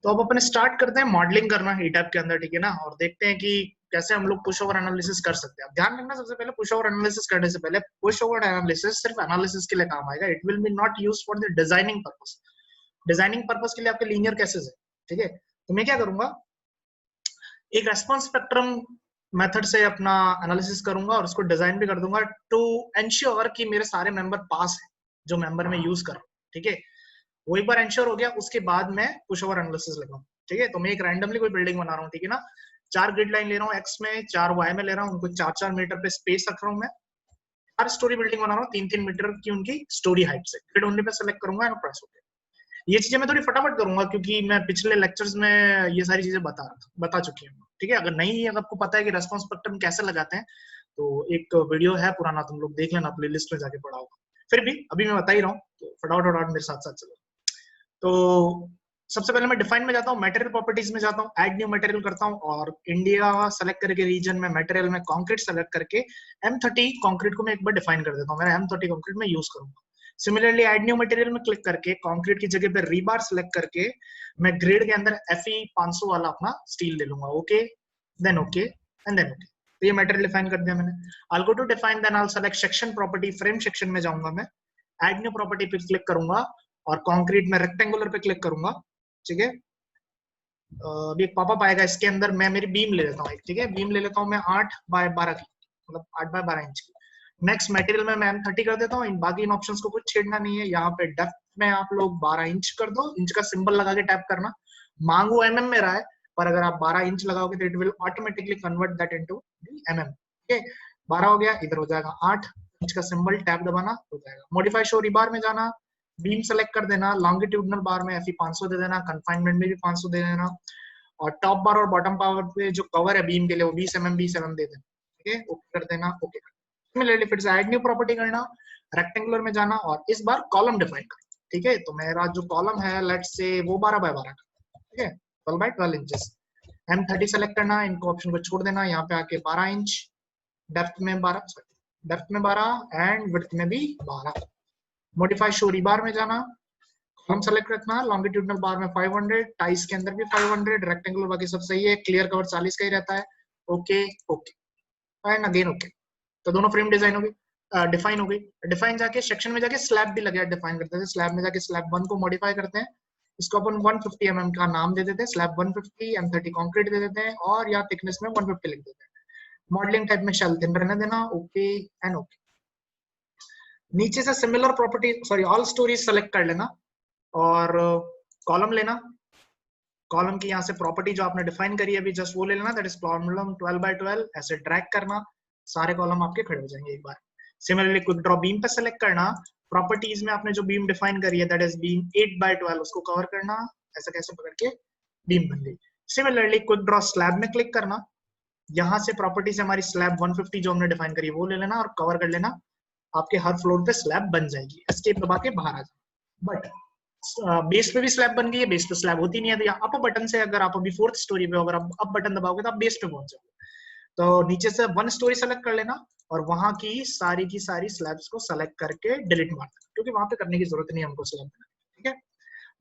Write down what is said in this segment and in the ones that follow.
तो अब अपन स्टार्ट करते हैं मॉडलिंग करना हीटअप के अंदर, ठीक है ना। और देखते हैं कि कैसे हम लोग पुश ओवर एनालिसिस कर सकते हैं। अब ध्यान रखना, सबसे पहले पुश ओवर एनालिसिस करने से पहले पुश ओवर एनालिसिस सिर्फ एनालिसिस के लिए काम आएगा। It will B not use for the designing purpose. Designing purpose के लिए आपके लीनियर केसेस है, ठीक है। तो मैं क्या करूंगा, एक रेस्पॉन्स स्पेक्ट्रम मेथड से अपना एनालिसिस करूंगा और उसको डिजाइन भी कर दूंगा टू एंश्योर कि मेरे सारे मेंबर पास है, जो मेंबर मैं यूज कर रहा हूँ, ठीक है। वो एक बार एंश्योर हो गया, उसके बाद मैं पुश ओवर एनालिसिस लगाऊं, ठीक है। तो मैं एक रैंडमली कोई बिल्डिंग बना रहा हूँ, ठीक है ना। 4 ग्रिड लाइन ले रहा हूँ एक्स में, 4 वाई में ले रहा हूँ, उनको 4-4 मीटर पे स्पेस रख रहा हूँ मैं। 4 स्टोरी बिल्डिंग बना रहा हूँ, 3-3 मीटर की उनकी स्टोरी हाइट से। ग्रिड ओनली पे सेलेक्ट करूंगा एंड प्रेस ओके। ये चीजें मैं थोड़ी फटाफट करूंगा क्योंकि मैं पिछले लेक्चर्स में ये सारी चीजें बता चुकी हूँ, ठीक है। अगर नहीं, अगर आपको पता है कि रेस्पॉन्स स्पेक्ट्रम कैसे लगाते हैं, तो एक वीडियो है पुराना, तुम लोग देख लेना, प्लेलिस्ट में जाके पढ़ा होगा। फिर भी अभी मैं बता ही रहा हूँ, तो फटाफट मेरे साथ साथ चलो। तो सबसे पहले मैं डिफाइन में जाता हूँ, मटेरियल प्रॉपर्टीज में जाता हूँ, ऐड न्यू मटेरियल करता हूँ और इंडिया सेलेक्ट करके रीजन में मटेरियल में कंक्रीट सेलेक्ट करके M30 कंक्रीट को मैं एक बार डिफाइन कर देता हूँ। मेरा M30 कंक्रीट में यूज करूंगा। सिमिलरली ऐड न्यू मटेरियल में क्लिक करके कंक्रीट की जगह पे रीबार सेलेक्ट करके मैं ग्रेड के अंदर FE 500 वाला अपना स्टील ले लूंगा। Okay then okay and then okay. तो ये मटेरियल डिफाइन कर दिया मैंने। I go to define, then I select section property, frame section में जाऊंगा मैं, ऐड न्यू प्रॉपर्टी पे क्लिक करूंगा और कंक्रीट में रेक्टेंगुलर पे क्लिक करूंगा, ठीक है। अभी एक पॉपअप आएगा, इसके अंदर मैं मेरी बीम ले लेता हूँ, ठीक है। बीम ले लेता हूँ मैं 8x12 की, मतलब 8x12 इंच की। नेक्स्ट मटेरियल में मैं M30 कर देता हूँ। इन बाकी इन ऑप्शंस को कुछ छेड़ना नहीं है। यहाँ पे डेप्थ में आप लोग 12 इंच कर दो, इंच का सिंबल लगा के टैप करना। मांगो mm में रहा है, पर अगर आप 12 इंच लगाओगे तो it will automatically convert that into mm, ठीक है। 12 हो गया, इधर हो जाएगा 8 इंच का सिंबल, टैप दबाना, हो जाएगा। मॉडिफाई शो रिबार में जाना, बीम सेलेक्ट कर देना, लॉन्गिट्यूडनल बार में FE 500 दे देना, कन्फाइनमेंट में भी 500 दे देना और टॉप बार और बॉटम पावर पे जो कवर है बीम के लिए वो 20 mm दे देना, ठीक है। ओके कर देना, ओके। सिमिलरली फिर से ऐड न्यू प्रॉपर्टी करना, रेक्टेंगुलर में जाना और इस बार कॉलम डिफाइन करना, ठीक है। तो मेरा जो कॉलम है लेट्स से वो 12x12 का, ठीक है, 12x12 इंचेस। M30 सेलेक्ट करना, इनको ऑप्शन को छोड़ देना, यहाँ पे आके 12 इंच, डेप्थ में 12 एंड विड्थ में भी 12। मॉडिफाई शो रिबार में जाना, कॉलम सेलेक्ट रखना, लॉन्गिट्यूडनल बार में 500, टाइस के अंदर भी 500, रेक्टेंगुलर बाकी सब सही है, क्लियर कवर 40 का ही रहता है। Okay okay and again okay. तो दोनों फ्रेम डिजाइन हो गई, डिफाइन हो गई। डिफाइन जाके सेक्शन में जाके स्लैब भी लगे डिफाइन करते थे। स्लैब में जाके स्लैब 1 को मॉडिफाई करते हैं, इसको अपन 150 mm का नाम दे देते हैं, स्लैब 150, M30 कंक्रीट दे देते हैं और या थिकनेस में 150 लिख देते हैं। मॉडलिंग टाइप में शेल थिन रहने देना, ओके एंड ओके। नीचे से similar property sorry all stories select कर लेना और कॉलम लेना। कॉलम की यहाँ से प्रॉपर्टी जो आपने डिफाइन करी है अभी जस्ट वो ले लेना, दैट इज कॉलम 12x12। ऐसे ड्रैग करना, सारे कॉलम आपके खड़े हो जाएंगे एक बार। सिमिलरली क्विक ड्रॉ बीम पे सेलेक्ट करना, प्रॉपर्टीज में आपने जो बीम डिफाइन करी है दैट इज बीम 8x12, उसको कवर करना, ऐसा कैसे पकड़ के बीम बन गई। सिमिलरली क्विक ड्रॉ स्लैब में क्लिक करना, यहाँ से प्रॉपर्टी से हमारी स्लैब 150 जो हमने डिफाइन करी वो ले लेना और कवर कर लेना, आपके हर फ्लोर पे स्लैब बन जाएगी। एस्केप दबा के बाहर आ जाए। बट बेस पे भी स्लैब बन गई है, बेस पे स्लैब होती नहीं है, तो यहाँ अप बटन से अगर आप अभी 4th स्टोरी पे अगर आप अप बटन दबाओगे तो आप बेस पे पहुंच जाओगे। तो नीचे से 1 स्टोरी सेलेक्ट कर लेना और वहां की सारी स्लैब्स को सेलेक्ट करके डिलीट मार देना, क्योंकि वहां पे करने की जरूरत नहीं है हमको स्लैब बनाने, ठीक है।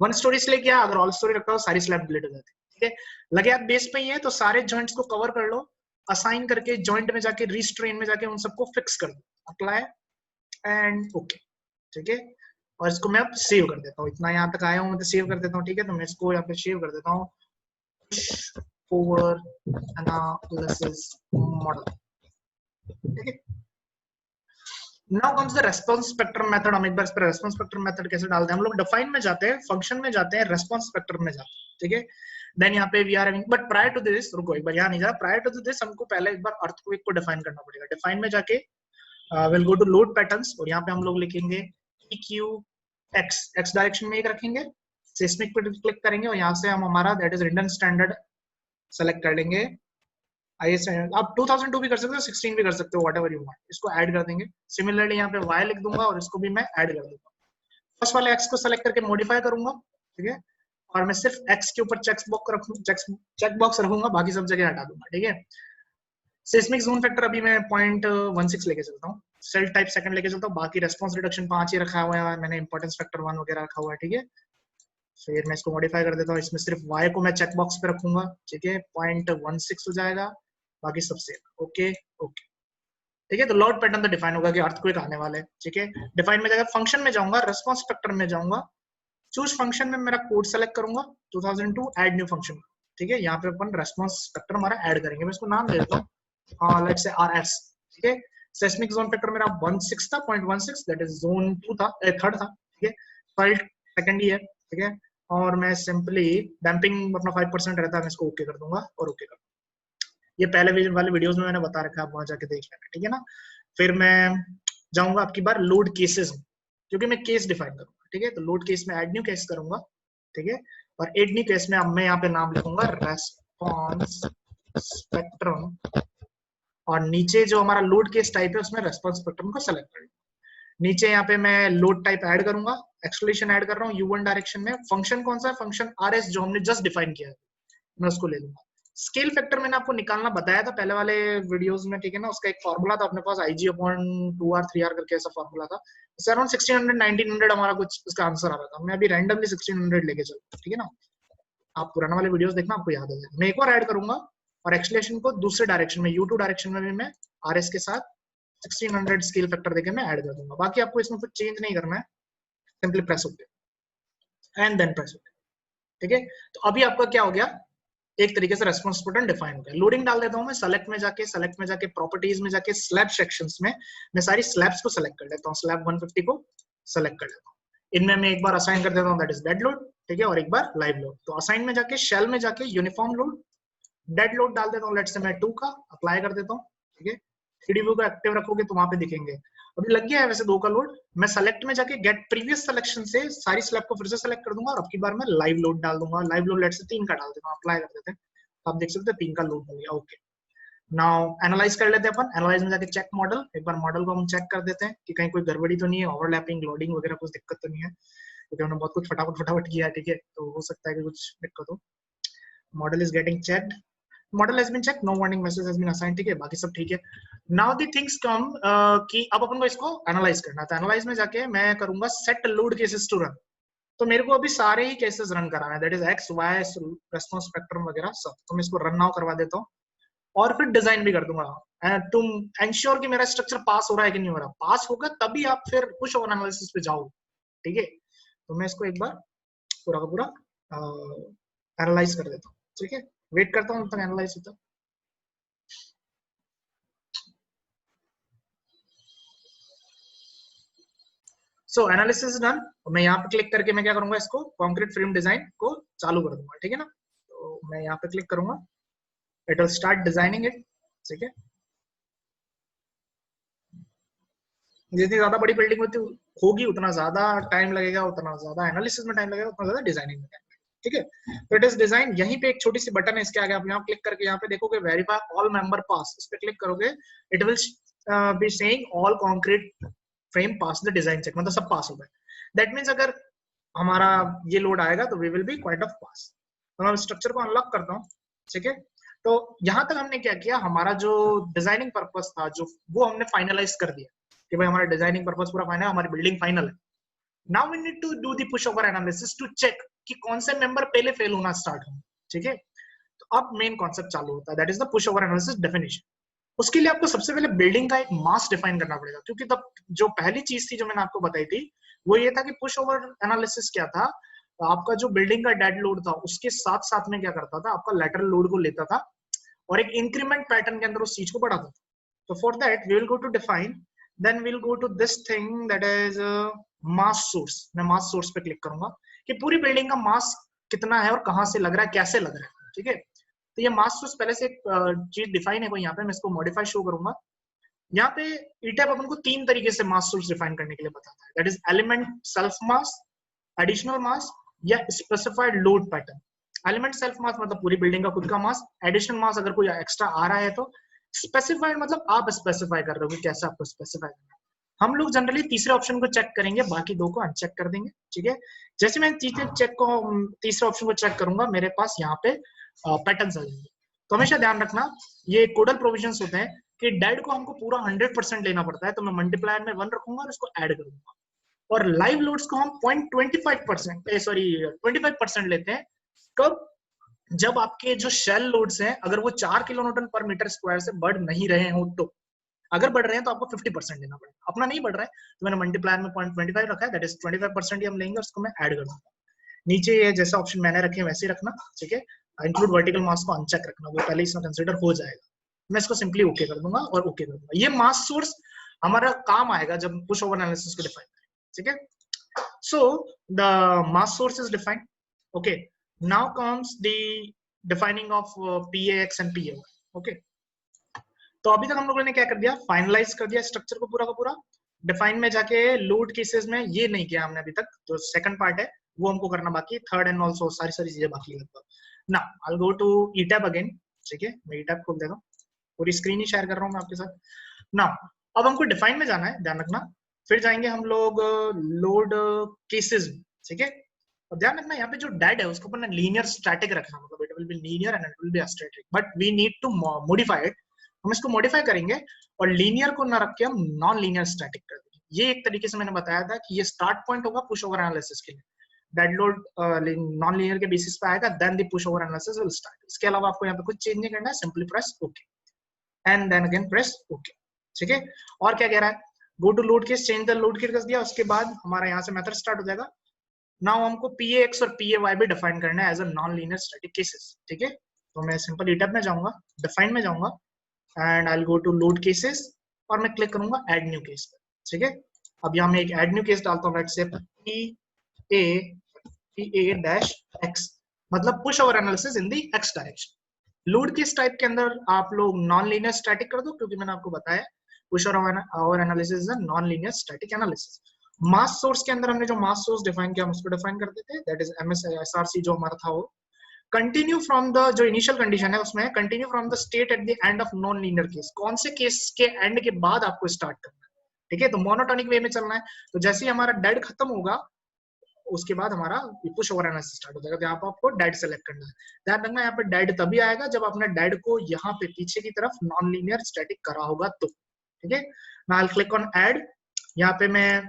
1 स्टोरी से लेके अगर ऑल स्टोरी रखा हो सारी स्लैब डिलीट हो जाती है, ठीक है। लगे आप बेस पे ही है तो सारे जॉइंट्स को कवर कर लो, असाइन करके जॉइंट में जाके रिस्ट्रेन में जाके उन सबको फिक्स कर दो, अप्लाई एंड ओके, ठीक है। और इसको मैं अब सेव कर देता हूँ। इतना यहाँ तक आया हूँ मैं तो सेव कर देता हूँ, ठीक है। तो मैं इसको यहाँ पे सेव कर देता हूँ, ओवर एनालिसिस मॉडल, ठीक है। Now comes the response spectrum method. हम एक बार इस पर रेस्पॉन्स स्पेक्ट्रम मेथड कैसे डालते हैं। हम लोग डिफाइन में जाते हैं, फंक्शन में जाते हैं, रेस्पॉन्स स्पेक्ट्रम में जाते हैं, ठीक है। देन यहाँ पे we are having, but prior to this, रुको एक बार यहाँ नहीं जा, प्रायर टू दिस हमको पहले एक बार अर्थक्वेक को डिफाइन करना पड़ेगा। डिफाइन में जाके will go to load patterns और यहाँ पे हम लोग लिखेंगे EQ x डायरेक्शन में एक रखेंगे, सिस्मिक पे क्लिक करेंगे और यहाँ से हम हमारा that is Indian standard select कर लेंगे। IS आप 2002 भी कर सकते हो, 16 भी कर सकते हो, व्हाटएवर यू वांट। इसको ऐड कर देंगे। सिमिलरली यहाँ पे Y लिख दूंगा और इसको भी मैं ऐड कर दूंगा। फर्स्ट वाले X को सेलेक्ट करके मॉडिफाई करूंगा, ठीक है। और मैं सिर्फ X के ऊपर चेक बॉक्स रखूंगा, बाकी सब जगह हटा दूंगा, ठीक है। सिस्मिक जोन फैक्टर अभी मैं 0.16 लेके चलता हूँ, सेल टाइप सेकंड लेके चलता हूँ, बाकी रेस्पॉन्स रिडक्शन 5 ही रखा हुआ है मैंने, इंपॉर्टेंस फैक्टर 1 वगैरह रखा हुआ है, ठीक है। फिर मैं इसको मॉडिफाई कर देता हूँ, इसमें सिर्फ y को मैं चेक बॉक्स पे रखूंगा, ठीक है, 0.16 हो जाएगा, बाकी सब सेम। ओके ओके, ठीक है। तो लोड पैटर्न तो डिफाइन होगा कि अर्थक्वेक आने वाला है, ठीक है। डिफाइन में जाकर फंक्शन में जाऊंगा, रिस्पांस स्पेक्ट्रम में जाऊंगा, चूज फंक्शन में मेरा कोड सेलेक्ट करूंगा 2002 ऐड न्यू फंक्शन, ठीक है। यहाँ पे अपन रेस्पॉन्स स्पेक्ट्रम हमारा ऐड करेंगे, मैं इसको नाम दे देता हूँ लेट्स से आरएस, ठीक है। सेस्मिक जोन फैक्टर मेरा 16 था, 0.16, दैट इज जोन 2 था, थर्ड था, ठीक है। सॉइल सेकंड ही है, ठीक है। और मैं सिंपली डैम्पिंग अपना 5% रहता है, मैं इसको ओके कर दूंगा और ओके कर दूंगा। ये पहले वाले वीडियोस में मैंने बता रखा है, आप वहां जाके देख लेना, ठीक है ना। फिर मैं जाऊंगा आपकी बार लोड केसेस में, क्योंकि मैं केस डिफाइन करूंगा, ठीक है। तो लोड केस में ऐड न्यू केस करूंगा, ठीक है। और ऐड न्यू केस में अब मैं यहाँ पे नाम लिखूंगा रेस्पॉन्स स्पेक्ट्रम, और नीचे जो हमारा लोड केस टाइप है उसमें रेस्पॉन्स स्पेक्ट्रम को सेलेक्ट कर लूंगा। नीचे यहाँ पे मैं लोड टाइप ऐड करूंगा, एक्सक्लेमेशन ऐड कर रहा हूँ U1 डायरेक्शन में। फंक्शन कौन सा है, फंक्शन RS जो हमने जस्ट डिफाइन किया है, मैं उसको ले लूंगा। स्केल फैक्टर मैंने आपको निकालना बताया था पहले वाले वीडियोस में, ठीक है ना। उसका एक फॉर्मूला था अपने पास, IG/2R 3R करके ऐसा फॉर्मूला था। अराउंड 1600 1900 हमारा कुछ उसका आंसर आ रहा था। मैं अभी रैंडमली 1600 लेके चलता, ठीक है ना। आप पुराना वाले वीडियोस देखना, आपको याद आ जाएगा। मैं एक और ऐड करूंगा और एक्सलेशन को दूसरे डायरेक्शन में U2 डायरेक्शन में भी मैं RS के साथ 1600 स्केल फैक्टर देके मैं ऐड कर दूंगा। बाकी आपको इसमें कुछ चेंज नहीं करना है, simply press okay and then press okay, ठीक है। तो अभी आपका क्या हो गया, एक तरीके से रेस्पॉन्स पैटर्न डिफाइन हो गया। लोडिंग डाल देता हूं मैं, सेलेक्ट में जाके प्रॉपर्टीज में जाके स्लैब सेक्शंस में मैं सारी स्लैब्स को सेलेक्ट कर लेता हूं, स्लैब 150 को सेलेक्ट कर लेता हूं। इनमें मैं एक बार असाइन कर देता हूं, दैट इज डेड लोड, ठीक है, और एक बार लाइव लोड। तो असाइन में जाके शेल में जाके यूनिफॉर्म लोड, डेड लोड डाल देता हूं, लेट्स से मैं 2 का अप्लाई कर देता हूं, ठीक है। 3D व्यू को एक्टिव रखोगे तो वहां पे दिखेंगे। अभी लग गया है वैसे 2 का लोड। मैं सेलेक्ट में जाके गेट प्रीवियस सिलेक्शन से सारी स्लैब को फिर से सेलेक्ट कर दूंगा, और अब की बार मैं लाइव लोड डाल दूंगा। लाइव लोड लेट्स से 3 का डाल देता हूं, अप्लाई कर देते हैं, आप देख सकते हैं 3 का लोड हो गया। ओके, नाउ एनालाइज कर लेते हैं अपन। एनालाइज में जाके चेक मॉडल, एक बार मॉडल को हम चेक कर देते हैं कि कहीं कोई गड़बड़ी तो नहीं है, ओवरलैपिंग लोडिंग वगैरह कुछ दिक्कत तो नहीं है, क्योंकि हमने बहुत कुछ फटाफट किया है, ठीक है। तो हो सकता है कि कुछ दिक्कत हो। Model is getting checked, model has been checked, no warning message has been assigned, ठीक है, बाकी सब ठीक है। नाउ द थिंग्स कम कि अब अपन को इसको एनालाइज करना है। तो एनालाइज में जाके मैं करूंगा set load cases to run. तो मेरे को अभी सारे ही केसेस रन कराना है, that is X Y response spectrum वगैरह सब। तो मैं इसको रन नाउ करवा देता हूँ और फिर डिजाइन भी कर दूंगा। तुम एंश्योर कि मेरा स्ट्रक्चर पास हो रहा है कि नहीं हो रहा। पास होगा तभी आप फिर पुश ओवर एनालिसिस पे जाओ, ठीक है। तो मैं इसको एक बार पूरा का पूरा एनालाइज कर देता हूँ, ठीक है। वेट करता हूँ तब तक एनालाइज होता है। सो एनालिसिस डन। मैं यहाँ पे क्लिक करके मैं क्या करूंगा, इसको कॉन्क्रीट फ्रेम डिजाइन को चालू कर दूंगा, ठीक है ना। तो मैं यहाँ पे क्लिक करूंगा, it will start designing it, ठीक है। जितनी ज्यादा बड़ी बिल्डिंग होगी उतना ज्यादा टाइम लगेगा, उतना ज्यादा एनालिसिस में टाइम लगेगा, उतना ज्यादा डिजाइनिंग में टाइम लगेगा, ठीक है। तो इट इज डिजाइन। यहीं पे एक छोटी सी बटन है इसके आगे, आप यहाँ क्लिक करके यहाँ पे देखोगे वेरीफाई ऑल मेंबर पास, इस पे क्लिक करोगे, it will be saying all concrete frame pass the design check, मतलब सब पास हो गए। दैट मींस अगर हमारा ये लोड आएगा तो we will be quite off pass. तो मैं स्ट्रक्चर को अनलॉक करता हूँ, ठीक है। तो यहाँ तक हमने क्या किया, हमारा जो डिजाइनिंग पर्पस था जो वो हमने फाइनलाइज कर दिया कि भाई हमारा डिजाइनिंग पर्पस पूरा फाइनल है, हमारी बिल्डिंग फाइनल है। Now we need to do the pushover analysis to check कि कौन से मेंबर पहले फेल होना स्टार्ट होंगे, ठीक है। तो अब मेन कॉन्सेप्ट चालू होता है, that is the pushover analysis definition. उसके लिए आपको सबसे पहले बिल्डिंग का एक मास डिफाइन करना पड़ेगा, क्योंकि तब जो पहली चीज थी जो मैंने आपको बताई थी वो ये था कि पुश ओवर एनालिसिस क्या था, आपका जो बिल्डिंग का डेड लोड था उसके साथ साथ में क्या करता था, आपका लेटरल लोड को लेता था और एक इंक्रीमेंट पैटर्न के अंदर उस चीज को बढ़ाता था। तो for that we will go to define, then we will go to this thing that is mass source. मैं मास सोर्स पे क्लिक करूंगा कि पूरी बिल्डिंग का मास कितना है और कहां से लग रहा है, कैसे लग रहा है, ठीक है। तो ये मास सोर्स पहले से एक चीज डिफाइन है, यहाँ पे मैं इसको मॉडिफाई शो करूंगा। यहाँ पे ईटैप अपन को 3 तरीके से मास सोर्स डिफाइन करने के लिए बताता है, that is element self mass, additional mass या specified load pattern. Element self mass मतलब पूरी बिल्डिंग का खुद का मास, एडिशनल मास अगर कोई एक्स्ट्रा आ रहा है तो, स्पेसिफाइड मतलब आप स्पेसिफाई कर रहे हो कि कैसे आपको स्पेसिफाई करना है। हम लोग जनरली तीसरे ऑप्शन को चेक करेंगे, बाकी 2 को अनचेक कर देंगे, ठीक है। जैसे मैं तीसरे ऑप्शन को चेक करूंगा, मेरे पास यहाँ पे पैटर्न्स आ जाएंगे। तो हमेशा ध्यान रखना ये कोडल प्रोविजंस होते हैं कि डेड को हमको पूरा 100% लेना पड़ता है, तो मैं मल्टीप्लायर में 1 रखूंगा और इसको ऐड करूंगा। और लाइव लोड्स को हम 0.25% सॉरी 25% लेते हैं। कब? जब आपके जो शेल लोड्स हैं अगर वो 4 किलोन्यूटन पर मीटर स्क्वायर से बढ़ नहीं रहे हो, तो अगर बढ़ रहे हैं तो आपको 50% देना पड़ेगा। अपना नहीं बढ़ रहा है तो मैंने मल्टीप्लायर में 0.25 रखा है, दैट इज 25% ही हम लेंगे, उसको मैं ऐड कर दूंगा। नीचे ये जैसा ऑप्शन मैंने रखे वैसे ही रखना, ठीक है। इंक्लूड वर्टिकल मास को अनचेक रखना, वो पहले इसमें कंसीडर हो जाएगा। मैं इसको सिंपली ओके कर दूंगा और ओके कर दूंगा। ये मास सोर्स हमारा काम आएगा जब पुश ओवर एनालिसिस को डिफाइन करें, ठीक है। So the mass source is defined, okay. Now comes the defining of PAX and PAY, okay. तो अभी तक हम लोगों ने क्या कर दिया, फाइनलाइज कर दिया स्ट्रक्चर को पूरा का पूरा। डिफाइन में जाके लोड केसेस में ये नहीं किया हमने अभी तक, तो सेकंड पार्ट है वो हमको करना बाकी, थर्ड एंड ऑल्सो सारी चीजें बाकी लगभग। ना आई गो टू ईटैब अगेन, ठीक है। मैं ईटैब खोल देता हूँ, पूरी स्क्रीन ही शेयर कर रहा हूँ मैं आपके साथ। ना अब हमको डिफाइन में जाना है, ध्यान रखना। फिर जाएंगे हम लोग लोड केसेस, ठीक है। और ध्यान रखना यहाँ पे जो डेड है उसको अपन लीनियर स्टैटिक रखना, मतलब it will be linear and it will be static, but we need to modify it. हम इसको मॉडिफाई करेंगे और लीनियर को ना रख के हम नॉन लीनियर स्टैटिक कर देंगे। ये एक तरीके से मैंने बताया था कि ये स्टार्ट पॉइंट होगा पुश ओवर एनालिसिस के लिए। डेड लोड नॉन लीनियर के बेसिस पे आएगा, then the pushover analysis will start. इसके अलावा आपको यहाँ पे कुछ चेंज नहीं करना है, simply press okay and then again press okay, ठीक है। और क्या कह रहा है, go to load case, change the load case कर दिया, उसके बाद हमारा यहाँ से मेथड स्टार्ट हो जाएगा। नाउ हमको PAX और PAY भी डिफाइन करना है as a non linear static cases, ठीक है। तो मैं सिंपल ईटैब में जाऊंगा, डिफाइन में जाऊंगा and I will go to load cases और मैं क्लिक करूंगा ऐड न्यू केस पर, ठीक है। अब यहाँ मैं एक ऐड न्यू केस डालता हूँ, लेट्स से PA-X, मतलब push over analysis in the X direction. Load case type के अंदर आप लोग नॉन लीनियर स्टैटिक कर दो, क्योंकि मैंने आपको बताया push over analysis is a non linear static analysis. Mass source के अंदर हमने जो मास सोर्स डिफाइन किया हम उसको डिफाइन कर देते हैं, दैट इज MSSRC जो हमारा था वो। कंटिन्यू फ्रॉम द जो इनिशियल कंडीशन है उसमें continue from the state at the end of non linear case, कौन से केस के एंड के बाद आपको स्टार्ट करना है, ठीक है। तो मोनोटोनिक वे में चलना है, तो जैसे ही हमारा डेड खत्म होगा उसके बाद हमारा पुश ओवर एनालिसिस स्टार्ट हो जाएगा। तो यहाँ पे आपको डेड सेलेक्ट करना है। ध्यान रखना यहाँ पे डेड तभी आएगा जब आपने डेड को यहाँ पे पीछे की तरफ नॉन लीनियर स्टैटिक करा होगा तो, ठीक है। Now I click on add, यहाँ पे मैं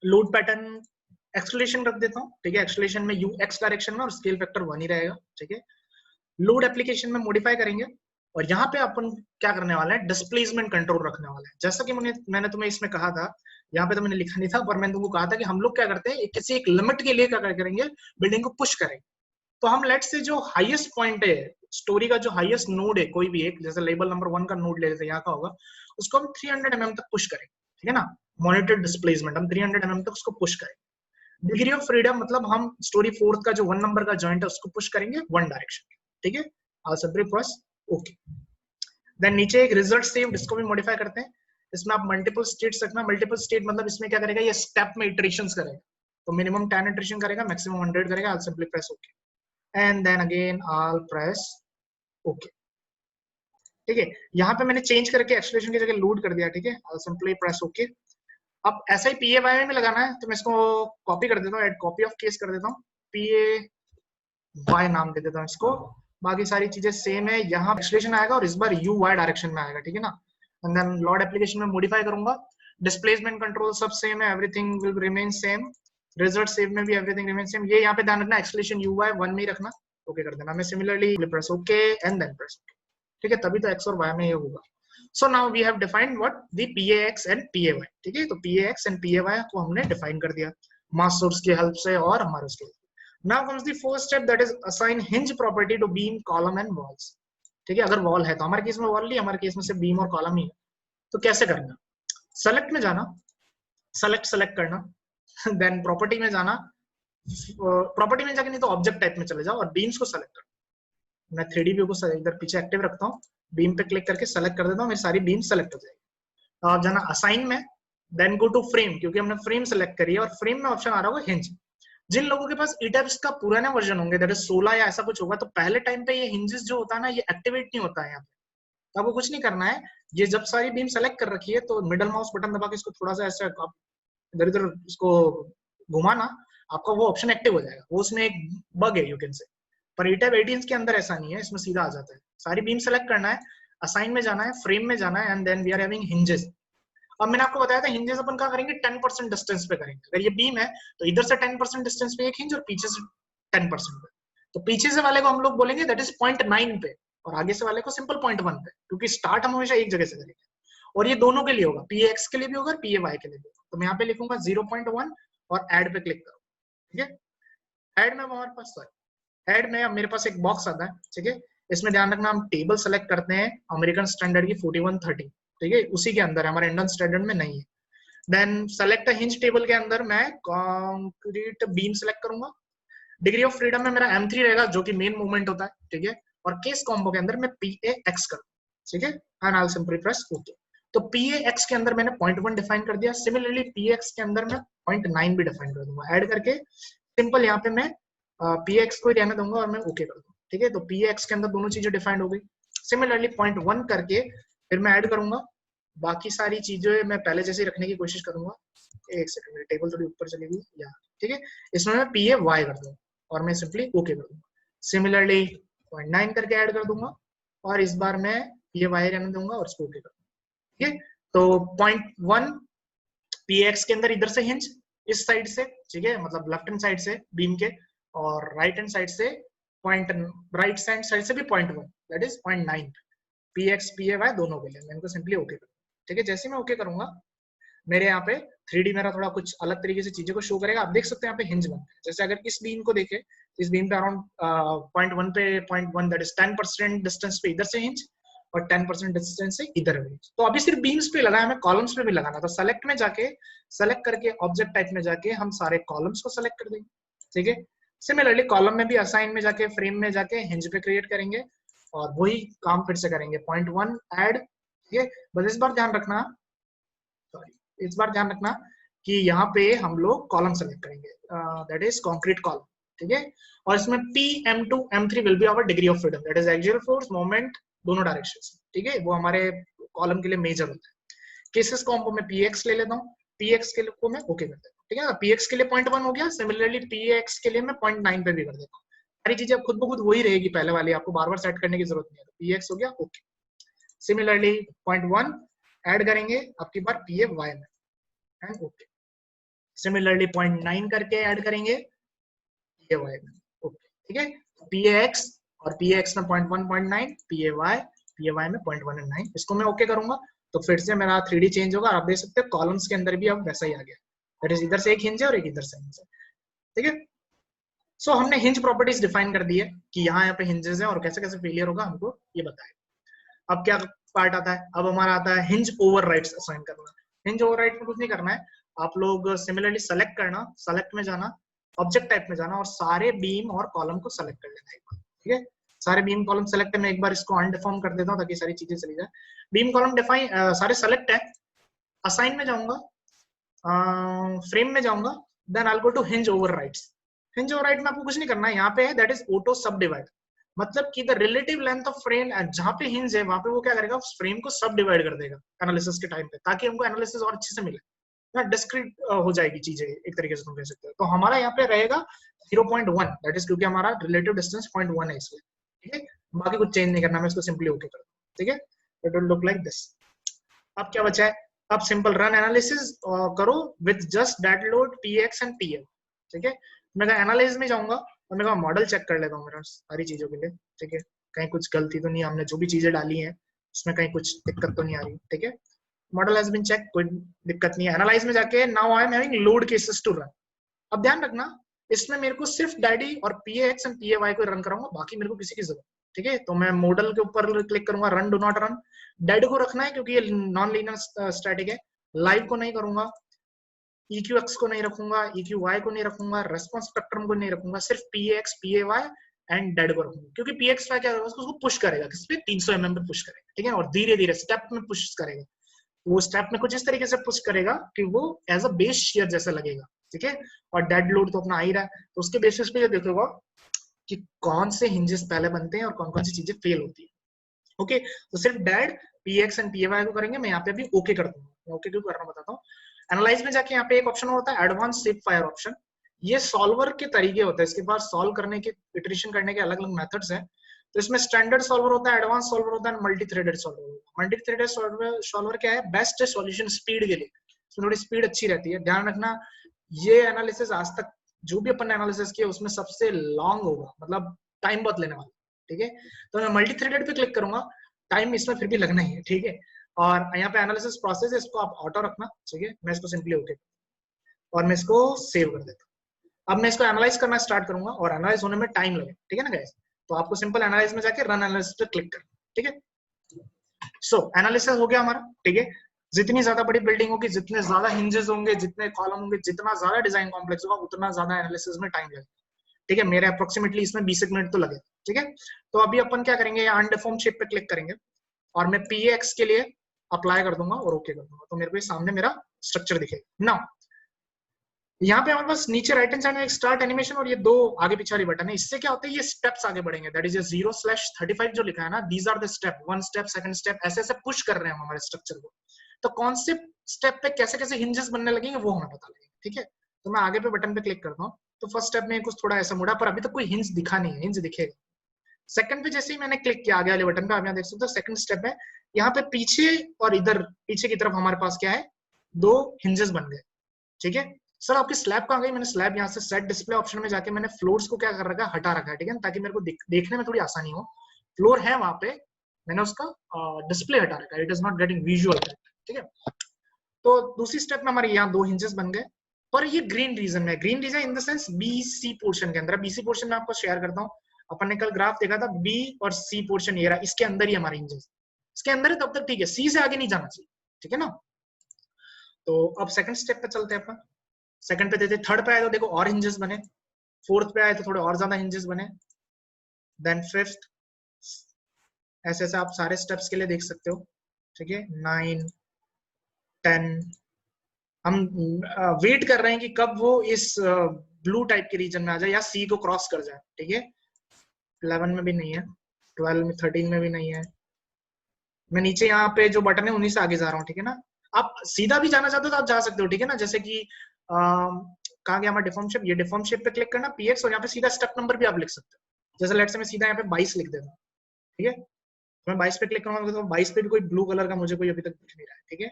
लोड पैटर्न एक्सलेशन रख देता हूँ, ठीक है। एक्सलेशन में UX डायरेक्शन में और स्केल फैक्टर 1 ही रहेगा, ठीक है। लोड एप्लीकेशन में मॉडिफाई करेंगे और यहाँ पे अपन क्या करने वाले हैं, डिस्प्लेसमेंट कंट्रोल रखने वाले हैं। जैसा कि मैंने तुम्हें इसमें कहा था, यहाँ पे तो मैंने लिखा नहीं था पर मैंने तुमको कहा था कि हम लोग क्या करते हैं किसी एक लिमिट के लिए क्या करेंगे, बिल्डिंग को पुश करेंगे। तो हम लेट्स से जो हाईएस्ट पॉइंट है स्टोरी का, जो हाईएस्ट नोड है कोई भी एक, जैसे लेबल नंबर 1 का नोड ले लेते हैं, यहाँ का होगा, उसको हम 300 mm तक पुश करेंगे, ठीक है ना। मॉनिटर्ड डिस्प्लेसमेंट हम 300 mm तक उसको पुश करेंगे। डिग्री ऑफ फ्रीडम मतलब हम स्टोरी 4 का जो 1 नंबर का जॉइंट है उसको पुश करेंगे 1 डायरेक्शन, ठीक है। I'll simply press OK. Then नीचे एक रिजल्ट सेव्ड, इसको भी मॉडिफाई करते हैं। इसमें आप मल्टीपल स्टेट्स रखना, मल्टीपल स्टेट मतलब इसमें क्या करेगा, ये स्टेप में इटरेशंस करेगा, तो मिनिमम 10 इटरेशन करेगा, मैक्सिमम 100 करेगा। I'll simply press OK and then again I'll press OK, ठीक है। यहाँ पे मैंने चेंज करके एक्सलेशन की जगह लोड कर दिया, ठीक है। I'll simply press OK। अब ऐसा ही PAY में लगाना है, तो मैं इसको कॉपी कर देता हूँ, एड कॉपी ऑफ केस कर देता हूँ, PAY नाम दे देता हूँ इसको। बाकी सारी चीजें सेम है, यहाँ एक्सलेशन आएगा और इस बार UY डायरेक्शन में आएगा, ठीक है ना। एंड देन लॉर्ड एप्लीकेशन में मॉडिफाई करूंगा, डिस्प्लेसमेंट कंट्रोल सब सेम है, everything will remain same. Result save में भी एवरीथिंग रिमेन सेम। ये यहाँ पे ध्यान रखना एक्सलेशन UY 1 में ही रखना, ओके कर देना। मैं similarly press okay and then press okay, ठीक है। तभी तो X और Y में ये होगा। So now we have defined what the PAX and PAY, ठीक है। तो PAX एंड PAY को हमने डिफाइन कर दिया मास सोर्स की हेल्प से और हमारे उसके। Now comes the first step, that is assign hinge property to beam, column and walls, ठीक है। अगर वॉल है तो हमारे केस में वॉल नहीं, हमारे केस में सिर्फ बीम और कॉलम ही है। तो कैसे करना, सेलेक्ट में जाना, सेलेक्ट करना, देन प्रॉपर्टी में जाना, प्रॉपर्टी में जाके नहीं तो ऑब्जेक्ट टाइप में चले जाओ और बीम्स को सेलेक्ट करना। मैं 3D व्यू को इधर पीछे एक्टिव रखता हूँ, बीम पे क्लिक करके सेलेक्ट कर देता हूँ, मेरी सारी बीम सेलेक्ट हो जाएगी। आप जाना असाइन में, देन गो टू फ्रेम, क्योंकि हमने फ्रेम सेलेक्ट करी है और फ्रेम में ऑप्शन आ रहा होगा हिंज। जिन लोगों के पास ईटैब्स का पुराना वर्जन होंगे, दैट इज 16 या ऐसा कुछ होगा, तो पहले टाइम पे ये हिंजेस जो होता है ना, ये एक्टिवेट नहीं होता है यहाँ पे। तो आपको कुछ नहीं करना है, ये जब सारी बीम सेलेक्ट कर रखी है तो मिडल माउस बटन दबा के इसको थोड़ा सा ऐसे इधर इधर इसको घुमाना, आपका वो ऑप्शन एक्टिव हो जाएगा। वो उसमें एक बग है यू कैन से, पर ईटैब 18 के अंदर ऐसा नहीं है, इसमें सीधा आ जाता है। सारी बीम सेलेक्ट करना है, असाइन में जाना है, फ्रेम में जाना है, and then we are having hinges. अब मैंने आपको बताया था हिंजेस अपन क्या करेंगे 10% डिस्टेंस पे करेंगे। अगर ये बीम है तो इधर से 10% डिस्टेंस पे एक हिंज और पीछे से 10% पे। तो पीछे से वाले को हम लोग बोलेंगे दैट इज 0.9 पे और आगे से वाले को सिंपल 0.1 पे, क्योंकि स्टार्ट हम हमेशा एक जगह से करेंगे। और ये दोनों के लिए होगा, पी एक्स के लिए भी होगा, पी ए वाई के लिए भी होगा। तो मैं यहाँ पे लिखूंगा 0.1 और ऐड पे क्लिक करो। ठीक है, ऐड में हमारे पास ऐड में अब मेरे पास एक बॉक्स आता है। ठीक है, इसमें ध्यान रखना हम टेबल सेलेक्ट करते हैं अमेरिकन स्टैंडर्ड की 4130। ठीक है, उसी के अंदर हमारे इंडियन स्टैंडर्ड में नहीं है। देन सेलेक्ट हिंज टेबल के अंदर मैं कंक्रीट बीम सेलेक्ट करूंगा। डिग्री ऑफ फ्रीडम में मेरा M3 रहेगा जो कि मेन मूवमेंट होता है। ठीक है, और केस कॉम्बो के अंदर मैं PAX करूँ। ठीक है, and I simply press okay. तो PAX के अंदर मैंने 0.1 डिफाइन कर दिया। सिमिलरली PX के अंदर मैं 0.9 भी डिफाइन कर दूंगा। ऐड करके सिंपल यहाँ पे मैं PX को ही रहने दूंगा और मैं ओके कर दूंगा। ठीक है, तो PX के अंदर दोनों चीजें डिफाइंड हो गई। सिमिलरली 0.1 करके फिर मैं ऐड करूंगा। बाकी सारी चीजें मैं पहले जैसे रखने की कोशिश करूंगा। एक सेकंड, मेरी टेबल थोड़ी ऊपर चलेगी या ठीक है, इसमें मैं PAY कर दूंगा और मैं सिंपली ओके कर दूंगा। सिमिलरली 0.9 करके ऐड कर दूंगा और इस बार मैं PAY रहने दूंगा और इसको ओके कर दूंगा। ठीक है, तो 0.1 PX के अंदर इधर से हिंज इस साइड से, ठीक है, मतलब लेफ्ट हैंड साइड से बीम के, और राइट हैंड साइड से पॉइंट, राइट हैंड साइड से भी 0.1 दैट इज 0.9 PX PAY दोनों के लिए। मैं इनको सिंपली ओके करूंगा। ठीक है, जैसे मैं ओके करूंगा मेरे यहाँ पे 3D मेरा थोड़ा कुछ अलग तरीके से चीजें को शो करेगा। आप देख सकते हैं यहाँ पे हिंज बनते हैं। जैसे अगर इस बीम को देखें, इस बीम पे अराउंड 0.1 पे 0.1 दैट इज 10% डिस्टेंस पे इधर से हिंज और 10% डिस्टेंस से इधर है। तो अभी सिर्फ बीम्स पे लगा है, हमें कॉलम्स पे भी लगाना। तो सेलेक्ट में जाके, सेलेक्ट करके ऑब्जेक्ट टाइप में जाके हम सारे कॉलम्स को सेलेक्ट कर देंगे। ठीक है, सिमिलरली कॉलम में भी असाइन में जाके, फ्रेम में जाके हिंज पे क्रिएट करेंगे और वही काम फिर से करेंगे 0.1 ऐड। ठीक है, बस इस बार ध्यान रखना, इस बार ध्यान रखना कि यहाँ पे हम लोग कॉलम सेलेक्ट करेंगे दैट इज कंक्रीट कॉलम। ठीक है, और इसमें PM2 M3 will be our degree of freedom that is axial force moment दोनों डायरेक्शन। ठीक है, वो हमारे कॉलम के लिए मेजर होता है। केसेस कॉम्बो में PX ले लेता हूँ, PX के लिए को मैं ओके कर देता हूँ। ठीक है, PX के लिए 0.1 हो गया। सिमिलरली PX के लिए मैं 0.9 पे भी कर देता हूँ। सारी चीजें खुद ब खुद वही रहेगी पहले वाली, आपको बार बार सेट करने की जरूरत नहीं है। तो PX हो गया ओके। सिमिलरली 0.1 ऐड करेंगे आपकी बार PAY में एंड ओके। सिमिलरली 0.9 करके ऐड करेंगे PAY में ओके। ठीक है, PAX और PAX में 0.1 0.9, PAY में 0.1 and 9, इसको मैं ओके करूंगा तो फिर से मेरा 3D चेंज होगा। आप देख सकते हैं कॉलम्स के अंदर भी अब वैसा ही आ गया, दैट इज इधर से एक हिंज है और एक इधर से हिंज है। ठीक है, सो हमने हिंज प्रॉपर्टीज डिफाइन कर दी है कि यहाँ पे हिंजेस है और कैसे कैसे फेलियर होगा हमको ये बताया। अब क्या पार्ट आता है, अब हमारा आता है हिंज ओवरराइड्स असाइन करना। हिंज ओवरराइड में कुछ नहीं करना है, आप लोग सिमिलरली सेलेक्ट करना, सेलेक्ट में जाना, ऑब्जेक्ट टाइप में जाना और सारे बीम और कॉलम को सेलेक्ट कर लेना एक बार। ठीक है, सारे बीम कॉलम सेलेक्ट है। मैं एक बार इसको अनडिफॉर्म कर देता हूँ ताकि सारी चीजें चली जाए। बीम कॉलम डिफाइन सारे सेलेक्ट है। असाइन में जाऊंगा, फ्रेम में जाऊंगा, then I go to hinge overrides. Hinge override में आपको कुछ नहीं करना है, यहाँ पे है that is auto subdivide, मतलब कि the relative length of frame जहां पे हिंज है वहां पे वो क्या करेगा, फ्रेम को सब डिवाइड कर देगा एनालिसिस के टाइम पे, ताकि हमको एनालिसिस और अच्छे से मिले ना, डिस्क्रीट हो जाएगी चीजें एक तरीके से तुम कह सकते हो। तो हमारा यहाँ पे रहेगा 0.1 दैट इज क्योंकि हमारा रिलेटिव डिस्टेंस 0.1 है इसलिए। ठीक है, बाकी कुछ चेंज नहीं करना, मैं इसको सिंपली ओके कर दूं। ठीक है, it will look like this. अब क्या बचा है, अब सिंपल रन एनालिसिस करो with just that load PX and PL। ठीक है, मैं एनालिसिस में जाऊंगा और मैं मॉडल चेक कर लेता हूँ मेरा सारी चीजों के लिए। ठीक है, कहीं कुछ गलती तो नहीं, हमने जो भी चीजें डाली हैं उसमें कहीं कुछ दिक्कत तो नहीं आ रही। ठीक है, मॉडल हैज बीन चेक, कोई दिक्कत नहीं है। एनालाइज में जाके now I am having load cases to run. अब ध्यान रखना इसमें मेरे को सिर्फ डैडी और PAX एंड PAY को रन कराऊंगा, बाकी मेरे को किसी की जरूरत। ठीक है, तो मैं मॉडल के ऊपर क्लिक करूंगा, run do not run. Daddy को रखना है क्योंकि ये नॉन लीनियर स्टैटिक है। लाइव को नहीं करूंगा, EQX को नहीं रखूंगा, EQY को नहीं रखूंगा, रेस्पॉन्स स्पेक्ट्रम को नहीं रखूंगा, सिर्फ PAX PAY एंड डेड को रखूंगा। क्योंकि PXY क्या होगा, उसको पुश करेगा किस पे, 300 mm पे पुश करेगा। ठीक है, और धीरे धीरे स्टेप में पुश करेगा। वो स्टेप में कुछ इस तरीके से पुश करेगा कि वो एज अ बेस शेयर जैसा लगेगा। ठीक है, और डेड लोड तो अपना आ ही रहा है, तो उसके बेसिस पे ये देखोगा कि कौन से हिंजेस पहले बनते हैं और कौन कौन सी चीजें फेल होती है। ओके, तो सिर्फ डेड PX एंड PAY को करेंगे। मैं यहाँ पे अभी ओके कर दूंगा, ओके क्यों कर रहा हूँ बताता हूँ। एनालाइज में जाके यहाँ पे एक ऑप्शन होता है एडवांस सेव फायर ऑप्शन। ये सॉल्वर के तरीके होते हैं, इसके पास सॉल्व करने के, इटरेशन करने के अलग अलग मेथड्स हैं। तो इसमें स्टैंडर्ड सॉल्वर होता है, एडवांस सॉल्वर होता है, मल्टी थ्रेडेड सॉल्वर होता है। मल्टी थ्रेडेड सॉल्वर क्या है, बेस्ट सॉल्यूशन स्पीड के लिए, इसमें थोड़ी स्पीड अच्छी रहती है। ध्यान रखना ये एनालिसिस आज तक जो भी अपन ने एनालिसिस किया उसमें सबसे लॉन्ग होगा, मतलब टाइम बहुत लेने वाला, ठीक है। तो मैं मल्टी थ्रेडेड पे क्लिक करूंगा, टाइम इसमें फिर भी लगना ही है, ठीक है। और यहाँ पे एनालिसिस प्रोसेस है, इसको आप ऑटो रखना, ठीक है। मैं इसको सिंपली ओके और मैं इसको सेव कर देता हूँ। अब मैं इसको एनालाइज करना स्टार्ट करूंगा और एनालाइज होने में टाइम लगे, ठीक है ना गाइस। तो आपको सिंपल एनालाइज में जाके रन एनालिसिस पे क्लिक करना, ठीक है। सो एनालिसिस हो गया हमारा, ठीक है। जितनी ज्यादा बड़ी बिल्डिंग होगी, जितने ज्यादा हिंजेस होंगे, जितने कॉलम होंगे, जितना ज्यादा डिजाइन कॉम्प्लेक्स होगा, उतना ज्यादा एनालिसिस में टाइम लगेगा, ठीक है। मेरे अप्रोक्सीमेटली इसमें 20 मिनट तो लगे, ठीक है। तो अभी अपन क्या करेंगे, यहाँ अनडिफॉर्म शेप पे क्लिक करेंगे और मैं PX के लिए अप्लाई कर दूंगा और ओके कर दूंगा, तो मेरे को सामने मेरा स्ट्रक्चर दिखेगा ना। यहाँ पे हमारे पास नीचे राइट हैंड साइड में एक स्टार्ट एनिमेशन और ये दो आगे पीछे वाली बटन है। इससे क्या होता है, ये स्टेप्स आगे बढ़ेंगे, दैट इज 0/35 जो लिखा है ना, these are the step, 1 step, 2nd step, ऐसे ऐसे पुश कर रहे हैं हम हमारे स्ट्रक्चर को। तो कौन से स्टेप पे कैसे कैसे हिंजेस बनने लगेंगे वो हमें पता लगेगा, ठीक है। तो मैं आगे पे बटन पे क्लिक करता हूँ, तो फर्स्ट स्टेप में कुछ थोड़ा ऐसा मुड़ा, पर अभी तक कोई हिंज दिखा नहीं है, हिंज दिखेगा सेकंड पे। जैसे ही मैंने क्लिक किया आगे वाले बटन पे, आप यहाँ देख सकते हो सेकंड स्टेप है, यहाँ पे पीछे और इधर पीछे की तरफ हमारे पास क्या है, 2 हिंजेस बन गए, ठीक है। सर आपकी स्लैब कहाँ गई, मैंने स्लैब यहाँ से सेट डिस्प्ले ऑप्शन में जाके मैंने फ्लोर्स को क्या कर रखा है, हटा रखा है, ठीक है, ताकि मेरे को देखने में थोड़ी आसानी हो। फ्लोर है वहां पे, मैंने उसका डिस्प्ले हटा रखा है, it is not getting visual, ठीक है। तो दूसरी स्टेप में हमारे यहाँ 2 हिंजेस बन गए, पर ये ग्रीन रीजन में, green region in the sense BC portion के अंदर। BC पोर्शन में आपको शेयर करता हूँ, अपन ने कल ग्राफ देखा था, B और C पोर्शन ये रहा, इसके अंदर ही हमारे हिंजेस, इसके अंदर है तब तक ठीक है, C से आगे नहीं जाना चाहिए, ठीक है ना। तो अब सेकंड स्टेप पे चलते हैं अपन, सेकंड पे देते, थर्ड पे आए तो देखो और हिंजेस बने, फोर्थ पे आए तो थोड़े और ज्यादा हिंजेस बने, देन फिफ्थ, ऐसे ऐसे आप सारे स्टेप्स के लिए देख सकते हो, ठीक है। 9 10, हम वेट कर रहे हैं कि कब वो इस ब्लू टाइप के रीजन में आ जाए या C को क्रॉस कर जाए, ठीक है। 11 में भी नहीं है, 12 में, 13 में भी नहीं है। मैं नीचे यहाँ पे जो बटन है उन्हीं से आगे जा रहा हूँ, ठीक है ना। आप सीधा भी जाना चाहते हो तो आप जा सकते हो, ठीक है ना। जैसे कि कहाँ गया हमारा डिफॉर्म शेप, ये डिफॉर्म शेप पे क्लिक करना, PX, और यहाँ पे सीधा स्टेप नंबर भी आप लिख सकते हो। जैसे लेट से मैं सीधा यहाँ पे 22 लिख देता हूँ, ठीक है। तो मैं 22 पे क्लिक करूंगा तो 22 पे भी कोई ब्लू कलर का मुझे कोई अभी तक दिख नहीं रहा है, ठीक है।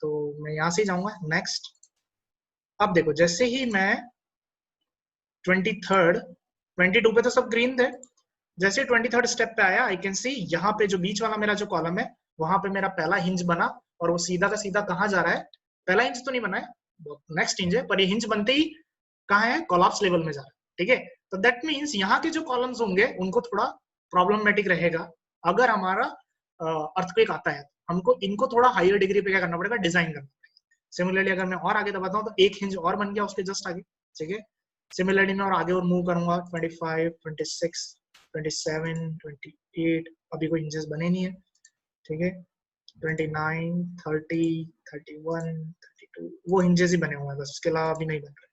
तो मैं यहाँ से ही जाऊंगा नेक्स्ट। अब देखो जैसे ही मैं 23rd, 22 पे तो सब ग्रीन थे, जैसे 23rd स्टेप पे आया, आई कैन सी यहाँ पे जो बीच वाला मेरा जो कॉलम है, वहां पे मेरा पहला हिंज बना, और वो सीधा का सीधा कहाँ जा रहा है, पहला हिंज तो नहीं बना है, नेक्स्ट हिंज है, पर ये हिंज बनते ही कहाँ है, कोलैप्स लेवल में जा रहा है, ठीक है। तो दैट मीन्स यहाँ के जो कॉलम्स होंगे उनको थोड़ा प्रॉब्लमेटिक रहेगा, अगर हमारा अर्थक्वेक आता है हमको इनको थोड़ा हायर डिग्री पे क्या करना पड़ेगा, डिजाइन करना पड़ेगा। सिमिलरली अगर मैं और आगे दबाता हूँ तो एक हिंज और बन गया उसके जस्ट आगे, ठीक है। सिमिलरली मैं और आगे और मूव करूंगा, 25, 26, 27, 28, अभी कोई हिंजेस बने नहीं है, ठीक है। 29, 30, 31, 32, वो हिंजेस ही बने हुए हैं बस, उसके अलावा अभी नहीं बन रहे,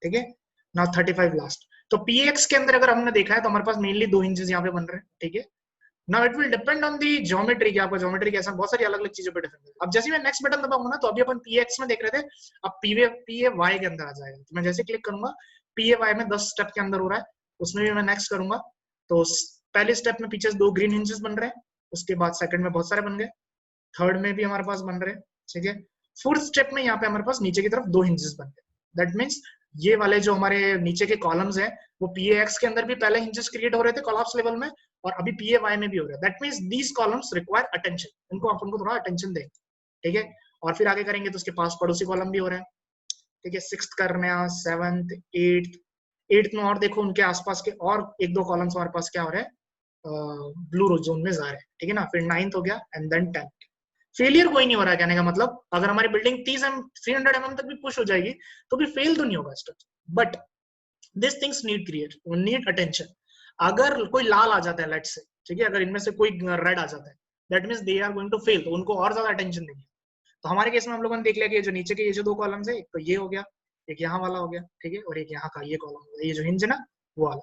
ठीक है ना। 35 लास्ट। तो PX के अंदर अगर हमने देखा है तो हमारे पास मेनली 2 हिंजेस यहाँ पे बन रहे हैं, ठीक है। Now it will depend on the geometry, कि आपका ज्योमेट्री कैसा, बहुत सारी अलग अलग चीजों पे डिपेंड है। अब जैसे मैं नेक्स्ट बटन दबाऊंगा ना, तो अभी अपन PX में देख रहे थे, अब PAY के अंदर आ जाएगा। तो मैं जैसे क्लिक करूंगा, PAY में 10 स्टेप के अंदर हो रहा है, उसमें भी मैं नेक्स्ट करूंगा, तो पहले स्टेप में पीछे 2 ग्रीन हिंजेस बन रहे हैं, उसके बाद सेकंड में बहुत सारे बन गए, थर्ड में भी हमारे पास बन रहे हैं, ठीक है। फोर्थ स्टेप में यहाँ पे हमारे पास नीचे की तरफ 2 हिंजेस बन गए, दैट मीन्स ये वाले जो हमारे नीचे के कॉलम्स हैं वो PAX के अंदर भी पहले हिंजेस क्रिएट हो रहे थे कोलैप्स लेवल में, और अभी PAY में भी हो रहा है। That means these columns require attention, इनको अपन को थोड़ा अटेंशन देंगे, ठीक है। और फिर आगे करेंगे तो उसके पास पड़ोसी कॉलम भी हो रहे हैं, ठीक है। 6th करने, 7th, 8th में और देखो उनके आसपास के और 1-2 कॉलम्स हमारे पास क्या हो रहे हैं, ब्लू जोन में जा रहे हैं, ठीक है ना। फिर 9th हो गया एंड देन 10th। फेलियर कोई नहीं हो रहा है, कहने का मतलब अगर हमारी बिल्डिंग 300 mm तक भी पुश हो जाएगी तो भी फेल तो नहीं होगा structure, but this things need attention. अगर कोई लाल आ जाता है लेट्स से, ठीक है, अगर इनमें से कोई रेड आ जाता है, that means they are going to fail, तो उनको और ज्यादा अटेंशन देंगे। तो हमारे केस में हम लोगों ने देख लिया कि जो नीचे के ये जो 2 कॉलम्स है, एक तो ये हो गया, एक यहाँ वाला हो गया, ठीक है, और एक यहाँ का ये कॉलम हो गया, ये जो हिंज है ना वो वाला।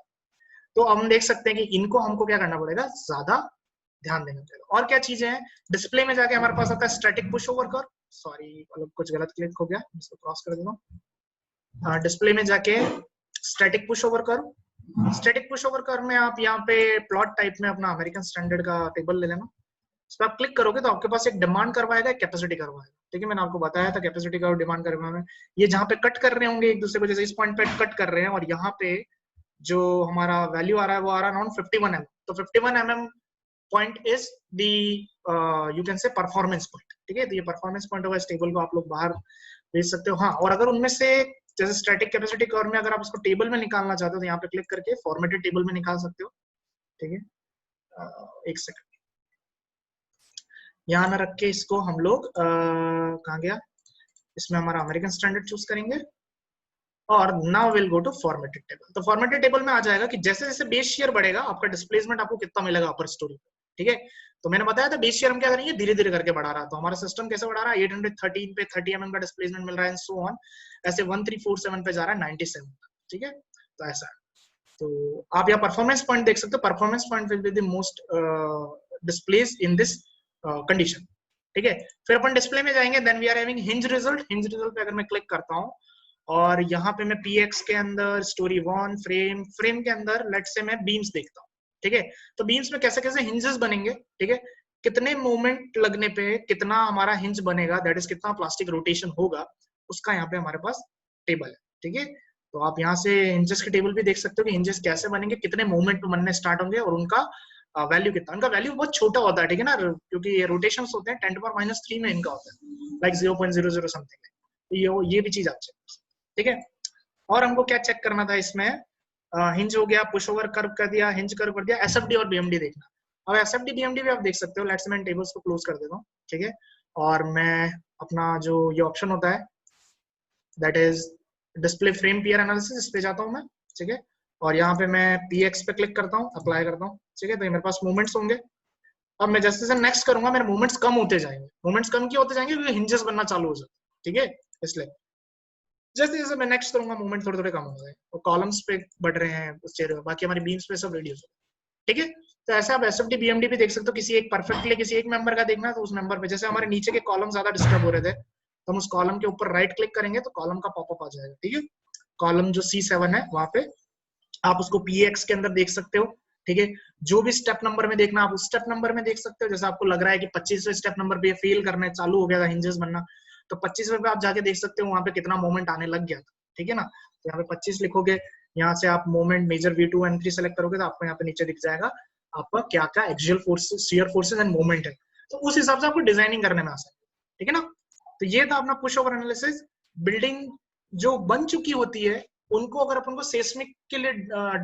तो हम देख सकते हैं कि इनको हमको क्या करना पड़ेगा, ज्यादा ध्यान देना पड़ेगा। और क्या चीजें हैं, डिस्प्ले में जाके हमारे पास आता है स्टैटिक पुश ओवर कर, सॉरी कुछ गलत क्लिक हो गया, इसको क्रॉस कर देता हूँ, डिस्प्ले में जाके static push over curve, static push over curve में आप यहाँ पे प्लॉट टाइप में अपना अमेरिकन स्टैंडर्ड का टेबल ले लेना। इस पर आप क्लिक करोगे तो आपके पास एक डिमांड कर्व आएगा, एक कैपेसिटी कर्व आएगा। ठीक है, मैंने आपको बताया था कैपेसिटी कर्व, डिमांड कर्व में ये जहाँ पे कट कर रहे होंगे एक दूसरे को, जैसे इस पॉइंट पे कट कर रहे हैं और यहाँ पे जो हमारा वैल्यू आ रहा है वो आ रहा है अराउंड 51 mm। तो 51 mm point is the you can say performance point. ठीक है, तो ये परफॉर्मेंस पॉइंट होगा, इस टेबल को आप लोग बाहर भेज सकते हो। हाँ, और अगर उनमें से जैसे स्टैटिक कैपेसिटी कर्व में अगर आप उसको टेबल में निकालना चाहते हो तो यहाँ पे क्लिक करके फॉर्मेटेड टेबल में निकाल सकते हो। ठीक है, एक सेकंड, यहाँ ना रख के इसको हम लोग कहाँ गया, इसमें हमारा अमेरिकन स्टैंडर्ड चूज करेंगे और now will go to formatted table. तो फॉर्मेटेड टेबल में आ जाएगा कि जैसे जैसे बेस शेयर बढ़ेगा आपका डिस्प्लेसमेंट आपको कितना मिलेगा अपर स्टोरी। ठीक है, तो मैंने बताया था बेस शेयर हम क्या करेंगे, धीरे धीरे करके बढ़ा रहा है। तो हमारा सिस्टम कैसे बढ़ा रहा है, 813 पे 30 mm का डिस्प्लेसमेंट मिल रहा है, सो ऑन, ऐसे 1347 पे जा रहा है 97। ठीक है, तो ऐसा है। तो आप यहाँ परफॉर्मेंस पॉइंट देख सकते हो, performance point will be the most displace in this condition. ठीक है, फिर अपन डिस्प्ले में जाएंगे, then we are having hinge result. Hinge result पे अगर मैं क्लिक करता हूँ और यहाँ पे मैं px के अंदर स्टोरी वन फ्रेम, फ्रेम के अंदर लेट्स से मैं बीम्स देखता हूँ। ठीक है, तो बीम्स में कैसे कैसे हिंजेस बनेंगे, ठीक है, कितने मोमेंट लगने पे कितना हमारा हिंज बनेगा, दैट इज कितना प्लास्टिक रोटेशन होगा, उसका यहाँ पे हमारे पास टेबल है। ठीक है, तो आप यहाँ से हिंजेस के टेबल भी देख सकते हो कि हिंजेस कैसे बनेंगे, कितने मोमेंट बनने स्टार्ट होंगे और उनका वैल्यू कितना, उनका वैल्यू बहुत छोटा होता है। ठीक है ना, क्योंकि ये रोटेशंस होते हैं 10⁻³ में इनका होता है, लाइक 0.00 समथिंग। ये भी चीज आप चेक। ठीक है, और हमको क्या चेक करना था इसमें, हिंज हो गया, पुश ओवर कर्व कर दिया, हिंज कर्व कर दिया, एसएफडी और बीएमडी देखना। अब एसएफडी बीएमडी भी आप देख सकते हो। लेट्स मैं टेबल्स को क्लोज कर देता हूँ। ठीक है, और मैं अपना जो ये ऑप्शन होता है that is display frame peer analysis, इस पे जाता हूँ मैं। ठीक है, और यहाँ पे मैं पीएक्स पे क्लिक करता हूँ, अप्लाई करता हूँ। ठीक है, तो ये मेरे पास मूवमेंट्स होंगे। अब मैं जैसे जैसे नेक्स्ट करूंगा मेरे मूवमेंट्स कम होते जाएंगे। मूवमेंट्स कम क्यों होते जाएंगे, क्योंकि हिंजेस बनना चालू हो जाते हैं। ठीक है, इसलिए जैसे जैसे मैं नेक्स्ट करूंगा मूवमेंट थोड़े थोड़े कम हो गए, और कॉलम्स पे बढ़ रहे हैं उस चेहरे, बाकी हमारी बीम्स पे सब रिड्यूस हो। ठीक है, तो ऐसे आप एसएफडी बीएमडी भी देख सकते हो। किसी एक परफेक्टली किसी एक मेंबर का देखना है तो उस मेंबर पे, जैसे हमारे नीचे के कॉलम ज्यादा डिस्टर्ब हो रहे थे तो हम उस कॉलम के ऊपर राइट क्लिक करेंगे तो कॉलम का पॉपअप आ जाएगा। ठीक है, कॉलम जो C7 है वहां पे आप उसको पीएक्स के अंदर देख सकते हो। ठीक है, जो भी स्टेप नंबर में देखना आप उस स्टेप नंबर में देख सकते हो। जैसे आपको लग रहा है कि 25वें स्टेप नंबर पे फेल करने चालू हो गया था हिंजेस बनना, तो 25वें पे आप जाके देख सकते हो वहां पे कितना मोमेंट आने लग गया था। ठीक है ना, तो यहाँ पे 25 लिखोगे, यहाँ से आप moment major V2 and 3 select करोगे तो आपको यहाँ पे नीचे दिख जाएगा आपका क्या क्या axial forces, shear forces end moment है। तो उस हिसाब से आपको डिजाइनिंग करने में आसान है। ठीक है ना, तो ये था अपना पुश ओवर एनालिसिस। बिल्डिंग जो बन चुकी होती है उनको अगर अपन को सेस्मिक के लिए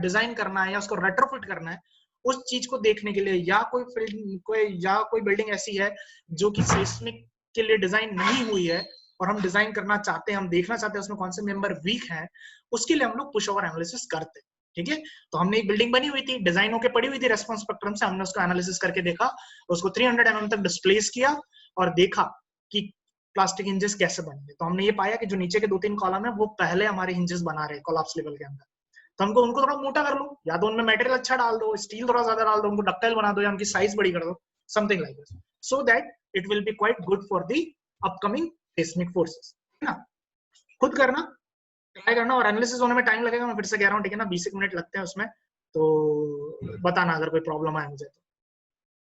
डिजाइन करना है या उसको रेट्रोफिट करना है, उस चीज को देखने के लिए, या कोई बिल्डिंग ऐसी है जो कि सेस्मिक के लिए डिजाइन नहीं हुई है और हम डिजाइन करना चाहते हैं, हम देखना चाहते हैं उसमें कौन से मेंबर वीक हैं, उसके लिए हम लोग पुश ओवर एनालिसिस करते हैं। ठीक है, तो हमने एक बिल्डिंग बनी हुई थी, डिजाइन होके पड़ी हुई थी रेस्पॉन्स स्पेक्ट्रम से, हमने उसको एनालिसिस करके देखा, उसको 300 mm तक डिस्प्लेस किया और देखा कि प्लास्टिक हिंजेस कैसे बनेंगे। तो हमने ये पाया कि जो नीचे के 2-3 कॉलम है वो पहले हमारे हिंजेस बना रहे हैं कोलैप्स लेवल के अंदर, तो हमको उनको थोड़ा मोटा कर लो, या तो उनमें मटेरियल अच्छा डाल दो, स्टील थोड़ा ज्यादा डाल दो, उनको डक्टाइल बना दो, या उनकी साइज बड़ी कर दो, something like this, so that it will be quite good for the upcoming seismic forces. है ना, खुद करना, ट्राई करना, और एनालिसिस होने में टाइम लगेगा, मैं फिर से कह रहा हूँ। ठीक है ना, 20 मिनट लगते हैं उसमें, तो बताना अगर कोई प्रॉब्लम आए मुझे तो।